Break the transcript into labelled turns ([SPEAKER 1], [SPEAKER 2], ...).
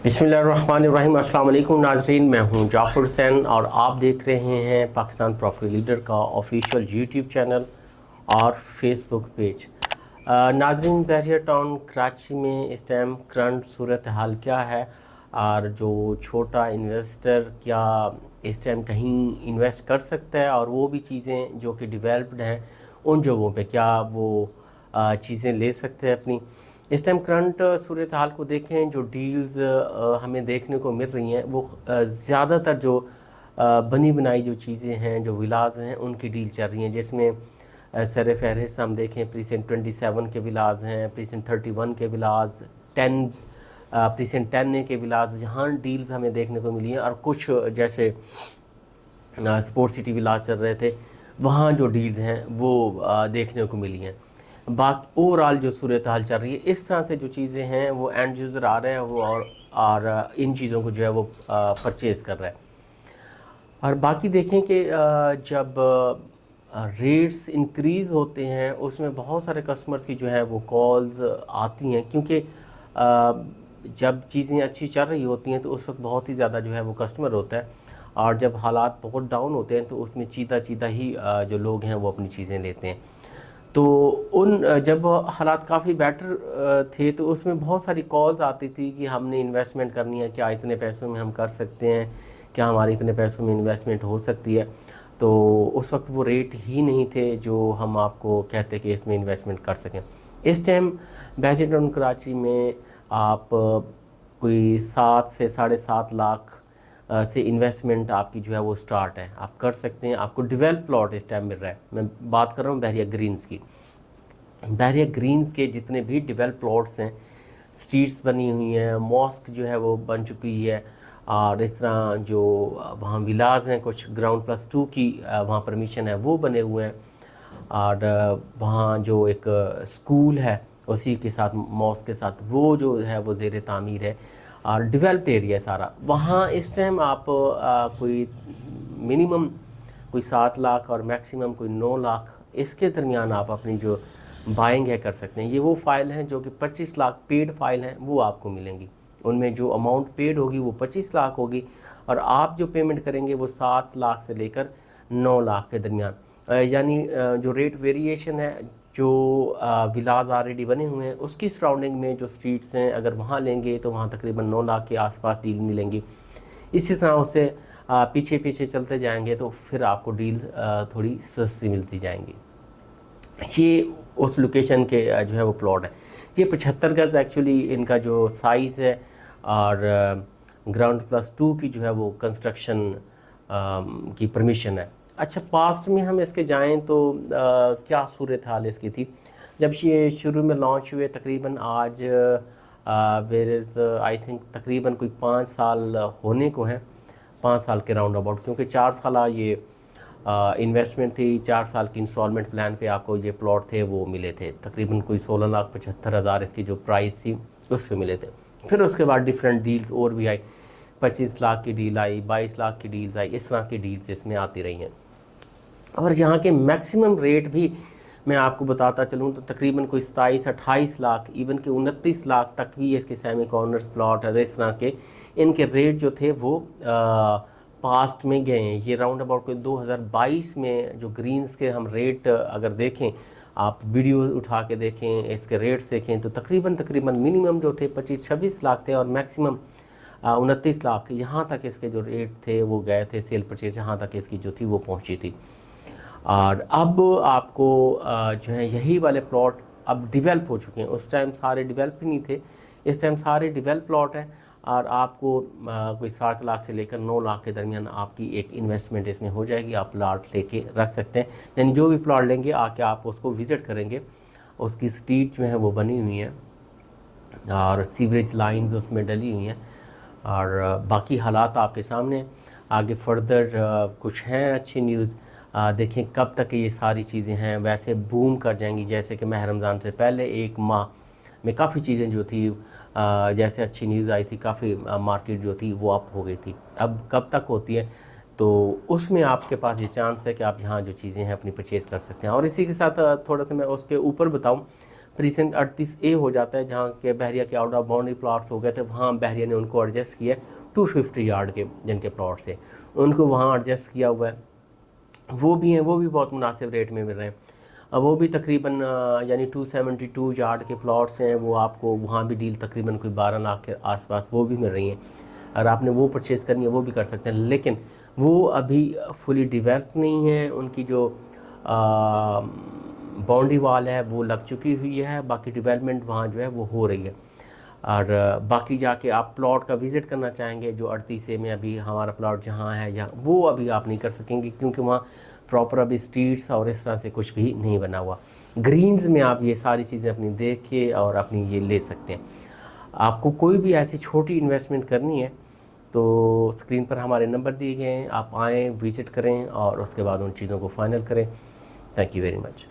[SPEAKER 1] बिस्मिल्लाहिर्रहमानिर्रहीम। अस्सलाम वालेकुम नाजरीन, मैं हूं जाफ़र हुसैन और आप देख रहे हैं पाकिस्तान प्रॉपर्टी लीडर का ऑफिशियल यूट्यूब चैनल और फेसबुक पेज। नाजरीन, बहरिया टाउन कराची में इस टाइम करंट सूरत हाल क्या है और जो छोटा इन्वेस्टर क्या इस टाइम कहीं इन्वेस्ट कर सकता है और वो भी चीज़ें जो कि डेवलप्ड हैं उन जगहों पे क्या वो चीज़ें ले सकते हैं अपनी। इस टाइम करंट सूरत हाल को देखें, जो डील्स हमें देखने को मिल रही हैं वो ज़्यादातर जो बनी बनाई जो चीज़ें हैं, जो विलाज हैं, उनकी डील चल रही हैं, जिसमें सर फहरिस्त हम देखें प्रीसेंट 27 के विलाज हैं, प्रीसेंट 31 के विलाज, 10 प्रीसेंट 10 के विलाज, जहाँ डील्स हमें देखने को मिली हैं। और कुछ जैसे स्पोर्ट सिटी विलाज चल रहे थे, वहाँ जो डील्स हैं वो देखने को मिली हैं। बाकी ओवरऑल जो सूरत हाल चल रही है, इस तरह से जो चीज़ें हैं वो एंड यूज़र आ रहे हैं वो और इन चीज़ों को जो है वो परचेज़ कर रहा है। और बाकी देखें कि जब रेट्स इंक्रीज़ होते हैं उसमें बहुत सारे कस्टमर्स की जो है वो कॉल्स आती हैं, क्योंकि जब चीज़ें अच्छी चल रही होती हैं तो उस वक्त बहुत ही ज़्यादा जो है वो कस्टमर होता है, और जब हालात बहुत डाउन होते हैं तो उसमें चीता चीता ही जो लोग हैं वो अपनी चीज़ें लेते हैं। तो जब हालात काफ़ी बेटर थे तो उसमें बहुत सारी कॉल्स आती थी कि हमने इन्वेस्टमेंट करनी है, क्या इतने पैसों में हम कर सकते हैं, क्या हमारे इतने पैसों में इन्वेस्टमेंट हो सकती है। तो उस वक्त वो रेट ही नहीं थे जो हम आपको कहते कि इसमें इन्वेस्टमेंट कर सकें। इस टाइम बहरिया टाउन कराची में आप कोई 7 से 7.5 लाख से इन्वेस्टमेंट आपकी जो है वो स्टार्ट है, आप कर सकते हैं। आपको डेवलप प्लॉट इस टाइम मिल रहा है। मैं बात कर रहा हूँ बहरिया ग्रीन्स की। बहरिया ग्रीन्स के जितने भी डेवलप प्लॉट्स हैं, स्ट्रीट्स बनी हुई हैं, मॉस्क जो है वो बन चुकी है, और इस तरह जो वहाँ विलाज हैं, कुछ ग्राउंड+2 की वहाँ परमिशन है वो बने हुए हैं, और वहाँ जो एक स्कूल है उसी के साथ मॉस्क के साथ वो जो है वो ज़ेर तामीर है, और डेवलप्ड एरिया सारा। वहाँ इस टाइम आप कोई मिनिमम कोई 7 लाख और मैक्सिमम कोई 9 लाख इसके दरमियान आप अपनी जो बाइंग है कर सकते हैं। ये वो फ़ाइल हैं जो कि 25 लाख पेड फाइल हैं वो आपको मिलेंगी। उनमें जो अमाउंट पेड होगी वो 25 लाख होगी, और आप जो पेमेंट करेंगे वो 7 लाख से लेकर 9 लाख के दरमियान। यानी जो रेट वेरिएशन है, जो विलाज ऑलरेडी बने हुए हैं उसकी सराउंडिंग में जो स्ट्रीट्स हैं, अगर वहाँ लेंगे तो वहाँ तकरीबन 9 लाख के आसपास डील मिलेंगी। इसी तरह उससे पीछे पीछे चलते जाएंगे तो फिर आपको डील थोड़ी सस्ती मिलती जाएंगी। ये उस लोकेशन के जो है वो प्लॉट है। ये 75 गज एक्चुअली इनका जो साइज़ है, और ग्राउंड+2 की जो है वो कंस्ट्रक्शन की परमिशन है। अच्छा, पास्ट में हम इसके जाएं तो क्या सूरत हाल इसकी थी जब ये शुरू में लॉन्च हुए। तकरीबन आज वेर इज़ आई थिंक तकरीबन कोई 5 साल होने को हैं, 5 साल के राउंड अबाउट, क्योंकि 4 साल ये इन्वेस्टमेंट थी, 4 साल की इंस्टॉलमेंट प्लान पे आपको ये प्लॉट थे वो मिले थे। तकरीबन कोई 16,75,000 इसकी जो प्राइस थी उस पे मिले थे। फिर उसके बाद डिफरेंट डील्स और भी आई, 25 लाख की डील आई, 22 लाख की डील्स आई, इस तरह की डील्स इसमें आती रही हैं। और यहाँ के मैक्सिमम रेट भी मैं आपको बताता चलूँ तो तकरीबन कोई 27-28 लाख, इवन के 29 लाख तक भी इसके सेमी कॉर्नर्स प्लॉट और इस तरह के इनके रेट जो थे वो पास्ट में गए हैं। ये राउंड अबाउट कोई 2022 में जो ग्रीन्स के हम रेट अगर देखें, आप वीडियो उठा के देखें, इसके रेट्स देखें, तो तकरीबन मिनिमम जो थे 25-26 लाख थे, और मैक्सिमम 29 लाख यहाँ तक इसके जो रेट थे वो गए थे। सेल परचेज यहाँ तक इसकी जो थी वो पहुँची थी। और अब आपको जो है यही वाले प्लॉट अब डेवलप हो चुके हैं। उस टाइम सारे डेवलप ही नहीं थे, इस टाइम सारे डेवलप प्लॉट हैं, और आपको कोई 60 लाख से लेकर 9 लाख के दरमियान आपकी एक इन्वेस्टमेंट इसमें हो जाएगी। आप प्लॉट लेके रख सकते हैं, यानी जो भी प्लॉट लेंगे आके आप उसको विज़िट करेंगे, उसकी स्ट्रीट जो है वो बनी हुई है और सीवरेज लाइंस उसमें डली हुई हैं, और बाकी हालात आपके सामने। आगे फर्दर कुछ हैं अच्छी न्यूज़, देखें कब तक ये सारी चीज़ें हैं वैसे बूम कर जाएंगी। जैसे कि माह रमज़ान से पहले 1 माह में काफ़ी चीज़ें जो थी जैसे अच्छी न्यूज़ आई थी, काफ़ी मार्केट जो थी वो अप हो गई थी। अब कब तक होती है, तो उसमें आपके पास ये चांस है कि आप यहाँ जो चीज़ें हैं अपनी परचेज़ कर सकते हैं। और इसी के साथ थोड़ा सा मैं उसके ऊपर बताऊँ प्रीसेंट 38A हो जाता है, जहाँ के बहरिया के आउट ऑफ बाउंड्री प्लॉट्स हो गए थे, वहाँ बहरिया ने उनको एडजस्ट किया 250 यार्ड के जिनके प्लॉट से उनको वहाँ एडजस्ट किया हुआ है। वो भी हैं, वो भी बहुत मुनासिब रेट में मिल रहे हैं। अब वो भी तकरीबन यानी 272 यार्ड के प्लॉट्स हैं, वो आपको वहाँ भी डील तकरीबन कोई 12 लाख के आसपास वो भी मिल रही हैं। अगर आपने वो परचेज़ करनी है वो भी कर सकते हैं, लेकिन वो अभी फुली डेवलप नहीं है। उनकी जो बाउंड्री वाल है वो लग चुकी हुई है, बाकी डेवलपमेंट वहाँ जो है वो हो रही है। और बाकी जाके आप प्लॉट का विज़िट करना चाहेंगे जो 38A में अभी हमारा प्लॉट जहाँ है, या वो अभी आप नहीं कर सकेंगे, क्योंकि वहाँ प्रॉपर अभी स्ट्रीट्स और इस तरह से कुछ भी नहीं बना हुआ। ग्रीन्स में आप ये सारी चीज़ें अपनी देख के और अपनी ये ले सकते हैं। आपको कोई भी ऐसी छोटी इन्वेस्टमेंट करनी है तो स्क्रीन पर हमारे नंबर दिए गए हैं, आप आएँ, विज़िट करें और उसके बाद उन चीज़ों को फाइनल करें। Thank you very much.